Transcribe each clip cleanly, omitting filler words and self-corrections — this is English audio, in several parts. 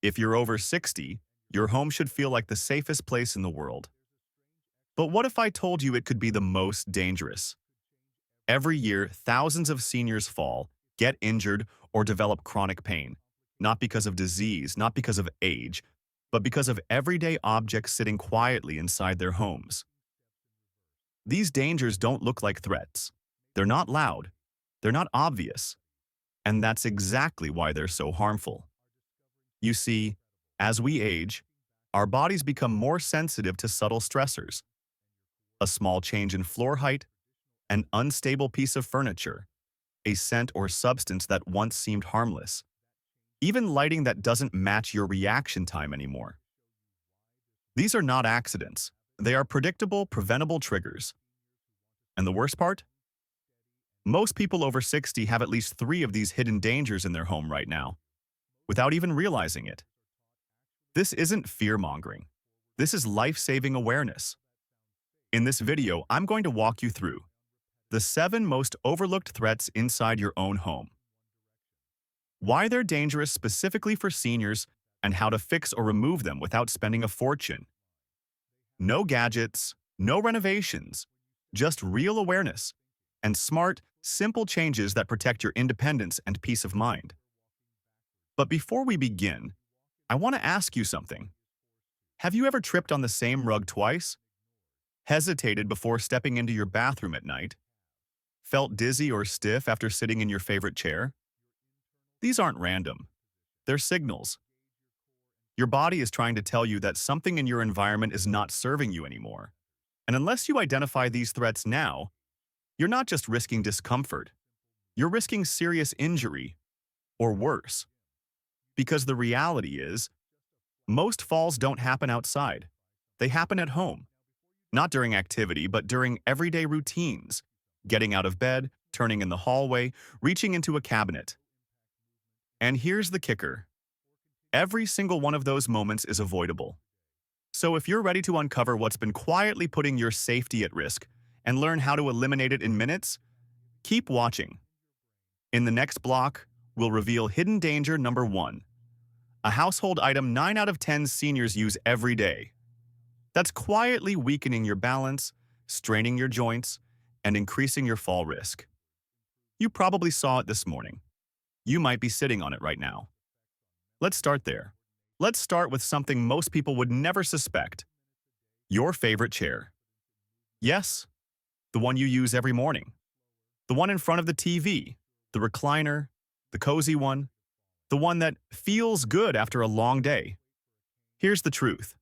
If you're over 60, your home should feel like the safest place in the world. But what if I told you it could be the most dangerous? Every year, thousands of seniors fall, get injured, or develop chronic pain. Not because of disease, not because of age, but because of everyday objects sitting quietly inside their homes. These dangers don't look like threats. They're not loud. They're not obvious. And that's exactly why they're so harmful. You see, as we age, our bodies become more sensitive to subtle stressors. A small change in floor height, an unstable piece of furniture, a scent or substance that once seemed harmless, even lighting that doesn't match your reaction time anymore. These are not accidents. They are predictable, preventable triggers. And the worst part? Most people over 60 have at least 3 of these hidden dangers in their home right now, without even realizing it. This isn't fear-mongering. This is life-saving awareness. In this video, I'm going to walk you through the 7 most overlooked threats inside your own home, why they're dangerous specifically for seniors, and how to fix or remove them without spending a fortune. No gadgets, no renovations, just real awareness and smart, simple changes that protect your independence and peace of mind. But before we begin, I want to ask you something. Have you ever tripped on the same rug twice? Hesitated before stepping into your bathroom at night? Felt dizzy or stiff after sitting in your favorite chair? These aren't random. They're signals. Your body is trying to tell you that something in your environment is not serving you anymore. And unless you identify these threats now, you're not just risking discomfort. You're risking serious injury, or worse. Because the reality is, most falls don't happen outside. They happen at home. Not during activity, but during everyday routines. Getting out of bed, turning in the hallway, reaching into a cabinet. And here's the kicker. Every single one of those moments is avoidable. So if you're ready to uncover what's been quietly putting your safety at risk and learn how to eliminate it in minutes, keep watching. In the next block, we'll reveal hidden danger number 1, a household item 9 out of 10 seniors use every day. That's quietly weakening your balance, straining your joints, and increasing your fall risk. You probably saw it this morning. You might be sitting on it right now. Let's start there. Let's start with something most people would never suspect. Your favorite chair. Yes, the one you use every morning. The one in front of the TV, the recliner, the cozy one, the one that feels good after a long day. Here's the truth.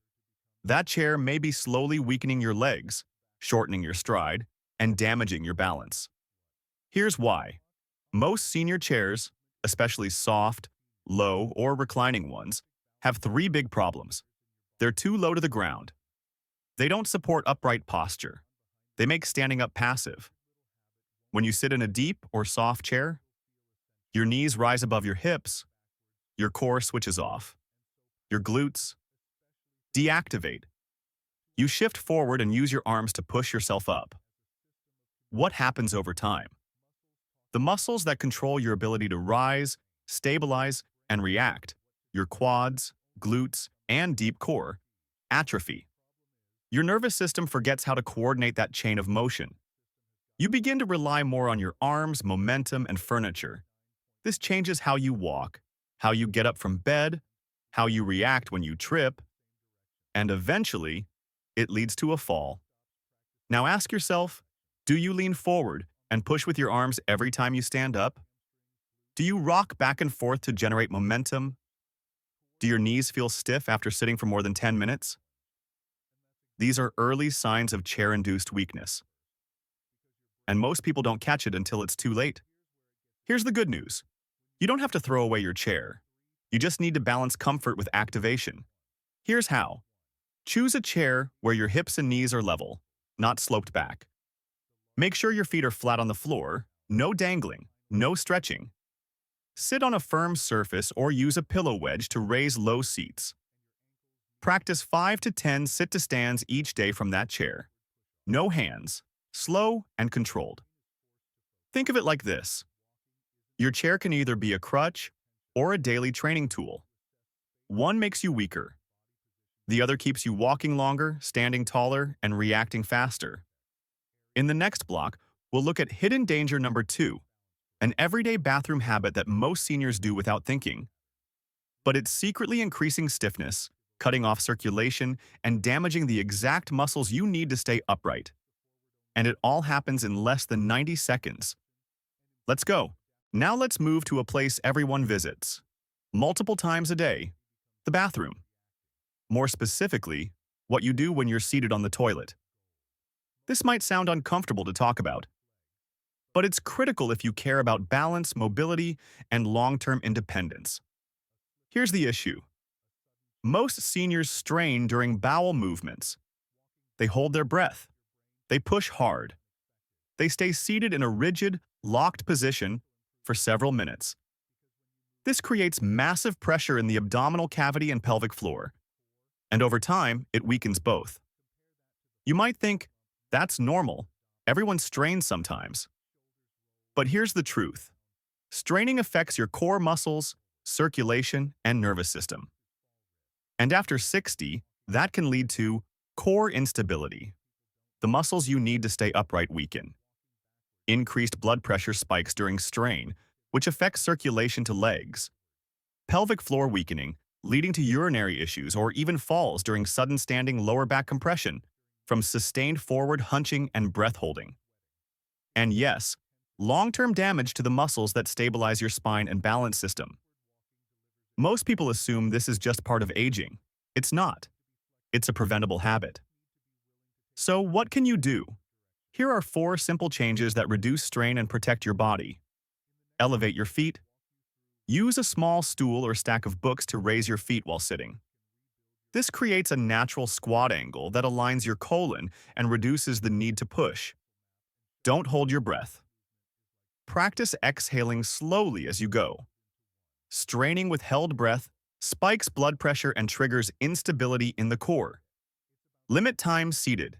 That chair may be slowly weakening your legs, shortening your stride, and damaging your balance. Here's why. Most senior chairs, especially soft, low, or reclining ones, have 3 big problems. They're too low to the ground. They don't support upright posture. They make standing up passive. When you sit in a deep or soft chair, your knees rise above your hips, your core switches off, your glutes deactivate. You shift forward and use your arms to push yourself up. What happens over time? The muscles that control your ability to rise, stabilize, and react, your quads, glutes, and deep core, atrophy. Your nervous system forgets how to coordinate that chain of motion. You begin to rely more on your arms, momentum, and furniture. This changes how you walk, how you get up from bed, how you react when you trip, and eventually, it leads to a fall. Now ask yourself, do you lean forward and push with your arms every time you stand up? Do you rock back and forth to generate momentum? Do your knees feel stiff after sitting for more than 10 minutes? These are early signs of chair-induced weakness. And most people don't catch it until it's too late. Here's the good news. You don't have to throw away your chair. You just need to balance comfort with activation. Here's how. Choose a chair where your hips and knees are level, not sloped back. Make sure your feet are flat on the floor, no dangling, no stretching. Sit on a firm surface or use a pillow wedge to raise low seats. Practice 5 to 10 sit-to-stands each day from that chair. No hands, slow and controlled. Think of it like this. Your chair can either be a crutch or a daily training tool. One makes you weaker. The other keeps you walking longer, standing taller, and reacting faster. In the next block, we'll look at hidden danger number 2, an everyday bathroom habit that most seniors do without thinking. But it's secretly increasing stiffness, cutting off circulation, and damaging the exact muscles you need to stay upright. And it all happens in less than 90 seconds. Let's go. Now let's move to a place everyone visits, multiple times a day, the bathroom. More specifically, what you do when you're seated on the toilet. This might sound uncomfortable to talk about, but it's critical if you care about balance, mobility, and long-term independence. Here's the issue. Most seniors strain during bowel movements. They hold their breath. They push hard. They stay seated in a rigid, locked position for several minutes. This creates massive pressure in the abdominal cavity and pelvic floor, and over time, it weakens both. You might think, that's normal. Everyone strains sometimes. But here's the truth. Straining affects your core muscles, circulation, and nervous system. And after 60, that can lead to core instability. The muscles you need to stay upright weaken. Increased blood pressure spikes during strain, which affects circulation to legs. Pelvic floor weakening, leading to urinary issues or even falls during sudden standing lower back compression from sustained forward hunching and breath holding. And yes, long-term damage to the muscles that stabilize your spine and balance system. Most people assume this is just part of aging. It's not. It's a preventable habit. So what can you do? Here are 4 simple changes that reduce strain and protect your body. Elevate your feet. Use a small stool or stack of books to raise your feet while sitting. This creates a natural squat angle that aligns your colon and reduces the need to push. Don't hold your breath. Practice exhaling slowly as you go. Straining with held breath spikes blood pressure and triggers instability in the core. Limit time seated.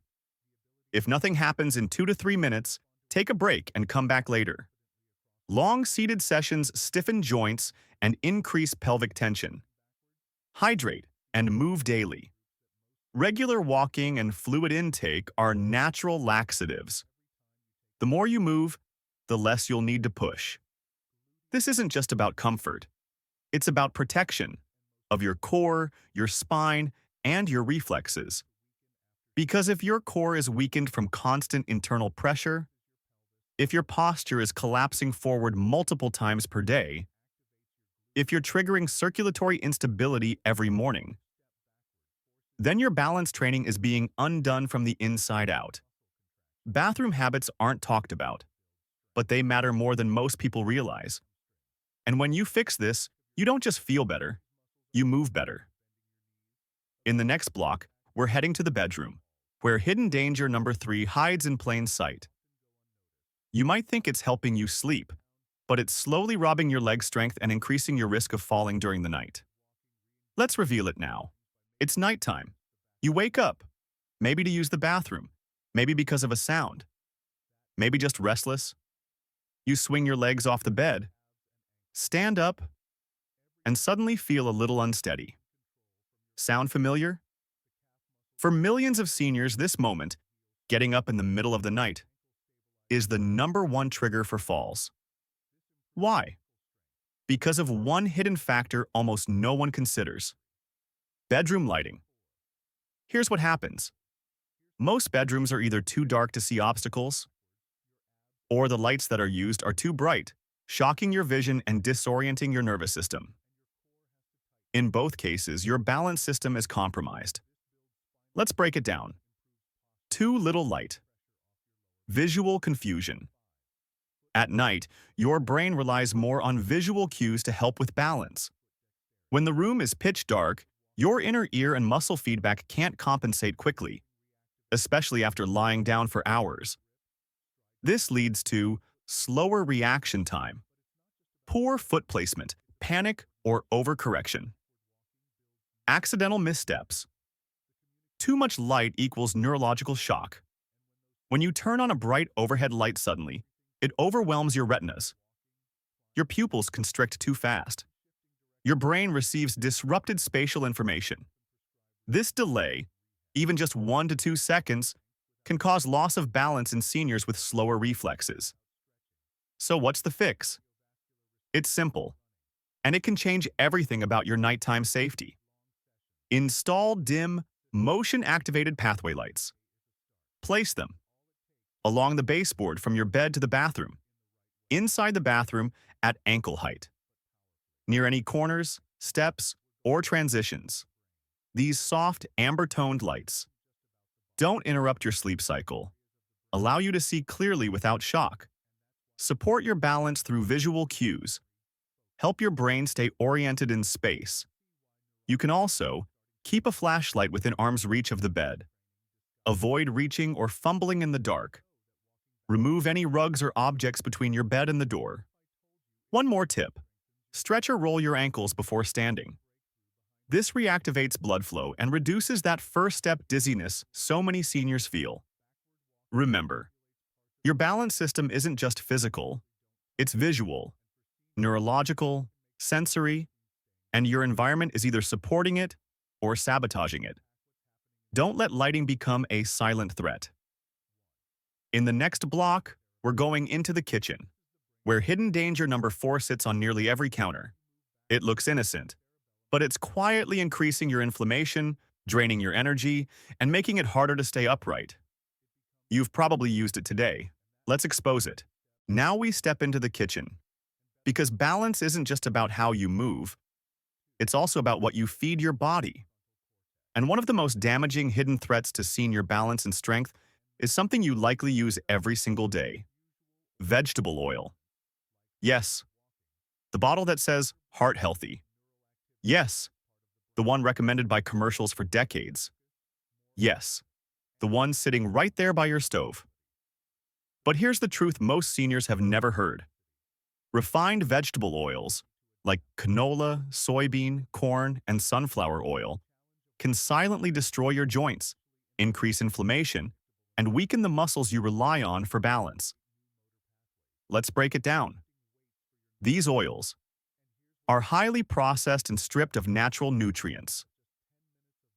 If nothing happens in 2 to 3 minutes, take a break and come back later. Long seated sessions stiffen joints and increase pelvic tension. Hydrate and move daily. Regular walking and fluid intake are natural laxatives. The more you move, the less you'll need to push. This isn't just about comfort. It's about protection of your core, your spine, and your reflexes. Because if your core is weakened from constant internal pressure, if your posture is collapsing forward multiple times per day, if you're triggering circulatory instability every morning, then your balance training is being undone from the inside out. Bathroom habits aren't talked about, but they matter more than most people realize. And when you fix this, you don't just feel better, you move better. In the next block, we're heading to the bedroom, where hidden danger number 3 hides in plain sight. You might think it's helping you sleep, but it's slowly robbing your leg strength and increasing your risk of falling during the night. Let's reveal it now. It's nighttime. You wake up, maybe to use the bathroom, maybe because of a sound, maybe just restless. You swing your legs off the bed, stand up, and suddenly feel a little unsteady. Sound familiar? For millions of seniors, this moment, getting up in the middle of the night, is the #1 trigger for falls. Why? Because of one hidden factor almost no one considers: bedroom lighting. Here's what happens. Most bedrooms are either too dark to see obstacles, or the lights that are used are too bright, shocking your vision and disorienting your nervous system. In both cases, your balance system is compromised. Let's break it down. Too little light. Visual confusion. At night, your brain relies more on visual cues to help with balance. When the room is pitch dark, your inner ear and muscle feedback can't compensate quickly, especially after lying down for hours. This leads to slower reaction time, poor foot placement, panic, or overcorrection. Accidental missteps. Too much light equals neurological shock. When you turn on a bright overhead light suddenly, it overwhelms your retinas. Your pupils constrict too fast. your brain receives disrupted spatial information. This delay, even just 1 to 2 seconds, can cause loss of balance in seniors with slower reflexes. So what's the fix? It's simple, and it can change everything about your nighttime safety. Install dim, motion-activated pathway lights. Place them along the baseboard from your bed to the bathroom, inside the bathroom at ankle height, near any corners, steps, or transitions. These soft, amber-toned lights don't interrupt your sleep cycle, allow you to see clearly without shock, support your balance through visual cues, help your brain stay oriented in space. You can also keep a flashlight within arm's reach of the bed. Avoid reaching or fumbling in the dark. Remove any rugs or objects between your bed and the door. One more tip: stretch or roll your ankles before standing. This reactivates blood flow and reduces that first step dizziness so many seniors feel. Remember, your balance system isn't just physical, it's visual, neurological, sensory, and your environment is either supporting it or sabotaging it. Don't let lighting become a silent threat. In the next block, we're going into the kitchen, where hidden danger number 4 sits on nearly every counter. It looks innocent, but it's quietly increasing your inflammation, draining your energy, and making it harder to stay upright. You've probably used it today. Let's expose it. Now we step into the kitchen, because balance isn't just about how you move, it's also about what you feed your body. And one of the most damaging hidden threats to senior balance and strength is something you likely use every single day: vegetable oil. Yes, the bottle that says heart healthy. Yes, the one recommended by commercials for decades. Yes, the one sitting right there by your stove. But here's the truth most seniors have never heard. Refined vegetable oils, like canola, soybean, corn, and sunflower oil, can silently destroy your joints, increase inflammation, and weaken the muscles you rely on for balance. Let's break it down. These oils are highly processed and stripped of natural nutrients,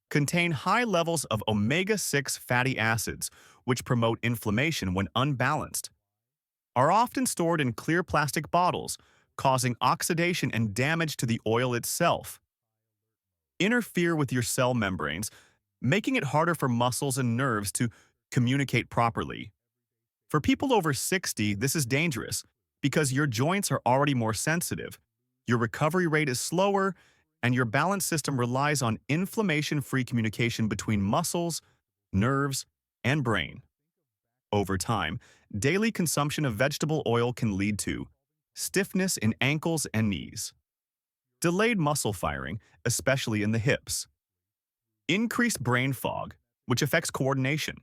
contain high levels of omega-6 fatty acids, which promote inflammation when unbalanced, are often stored in clear plastic bottles, causing oxidation and damage to the oil itself, interfere with your cell membranes, making it harder for muscles and nerves to communicate properly. For people over 60, this is dangerous because your joints are already more sensitive, your recovery rate is slower, and your balance system relies on inflammation-free communication between muscles, nerves, and brain. Over time, daily consumption of vegetable oil can lead to stiffness in ankles and knees, delayed muscle firing, especially in the hips, increased brain fog, which affects coordination,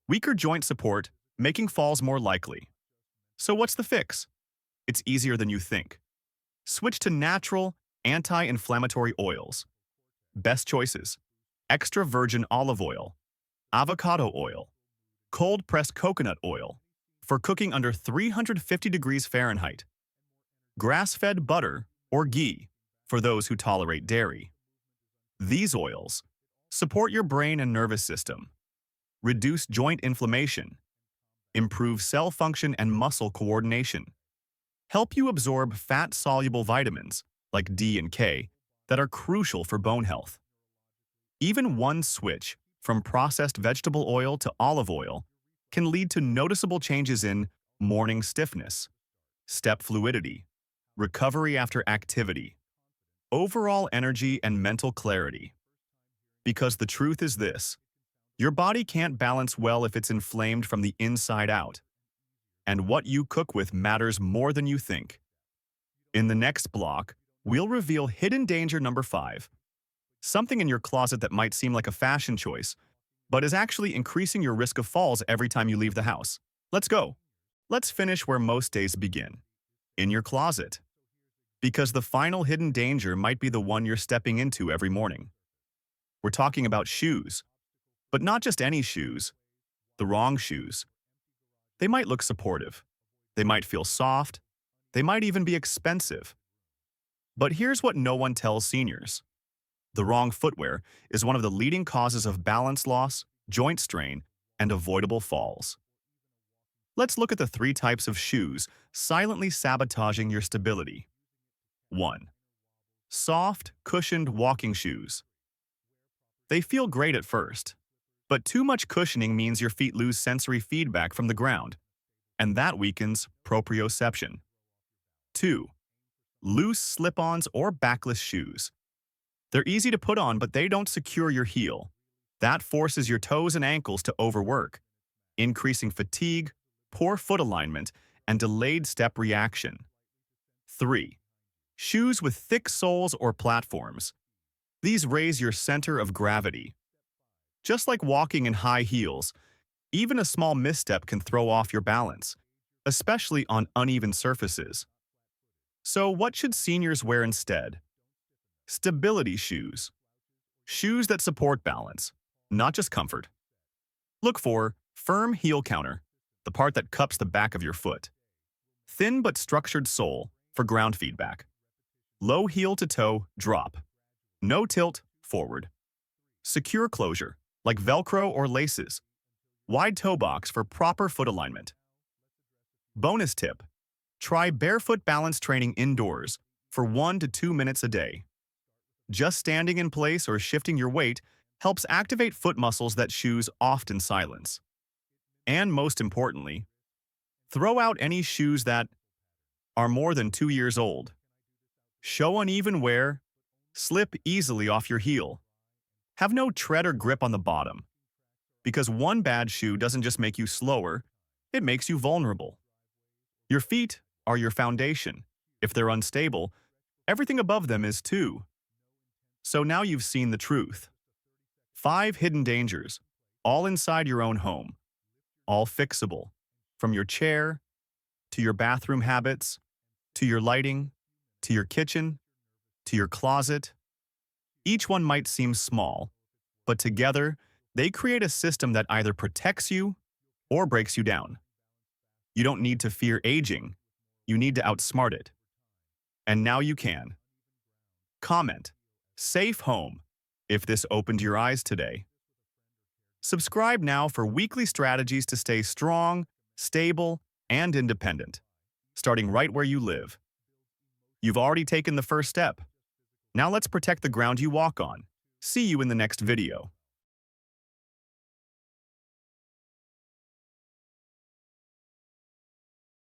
weaker joint support, making falls more likely. So what's the fix? It's easier than you think. Switch to natural, anti-inflammatory oils. Best choices: extra virgin olive oil, avocado oil, cold-pressed coconut oil for cooking under 350 degrees Fahrenheit, grass-fed butter or ghee for those who tolerate dairy. These oils support your brain and nervous system, reduce joint inflammation, improve cell function and muscle coordination, help you absorb fat-soluble vitamins like D and K that are crucial for bone health. Even one switch from processed vegetable oil to olive oil can lead to noticeable changes in morning stiffness, step fluidity, recovery after activity, overall energy and mental clarity. Because the truth is this: your body can't balance well if it's inflamed from the inside out. And what you cook with matters more than you think. In the next block, we'll reveal hidden danger number 5, something in your closet that might seem like a fashion choice, but is actually increasing your risk of falls every time you leave the house. Let's go. Let's finish where most days begin, in your closet. Because the final hidden danger might be the one you're stepping into every morning. We're talking about shoes. But not just any shoes, the wrong shoes. They might look supportive. They might feel soft. They might even be expensive. But here's what no one tells seniors. The wrong footwear is one of the leading causes of balance loss, joint strain, and avoidable falls. Let's look at the three types of shoes silently sabotaging your stability. 1. Soft, cushioned walking shoes. They feel great at first, but too much cushioning means your feet lose sensory feedback from the ground, and that weakens proprioception. 2. Loose slip-ons or backless shoes. They're easy to put on, but they don't secure your heel. That forces your toes and ankles to overwork, increasing fatigue, poor foot alignment, and delayed step reaction. 3. Shoes with thick soles or platforms. These raise your center of gravity. Just like walking in high heels, even a small misstep can throw off your balance, especially on uneven surfaces. So what should seniors wear instead? Stability shoes. Shoes that support balance, not just comfort. Look for firm heel counter, the part that cups the back of your foot. Thin but structured sole for ground feedback. Low heel to toe drop. No tilt forward. Secure closure, like Velcro or laces. Wide toe box for proper foot alignment. Bonus tip: try barefoot balance training indoors for 1 to 2 minutes a day. Just standing in place or shifting your weight helps activate foot muscles that shoes often silence. And most importantly, throw out any shoes that are more than 2 years old. Show uneven wear, slip easily off your heel. Have no tread or grip on the bottom. Because one bad shoe doesn't just make you slower, it makes you vulnerable. Your feet are your foundation. If they're unstable, everything above them is too. So now you've seen the truth. 5 hidden dangers, all inside your own home. All fixable, from your chair, to your bathroom habits, to your lighting, to your kitchen, to your closet. Each one might seem small, but together, they create a system that either protects you or breaks you down. You don't need to fear aging, you need to outsmart it. And now you can. Comment, "Safe home," if this opened your eyes today. Subscribe now for weekly strategies to stay strong, stable, and independent, starting right where you live. You've already taken the first step. Now let's protect the ground you walk on. See you in the next video.